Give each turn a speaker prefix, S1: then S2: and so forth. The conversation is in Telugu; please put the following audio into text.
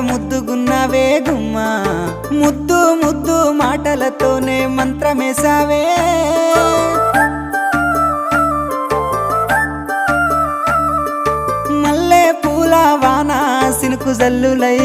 S1: ముద్దుగున్నావే గుమ్మా ముద్దు ముద్దు మాటలతోనే మంత్రమేసావే మల్లె పూల వాన సినుకు జల్లులై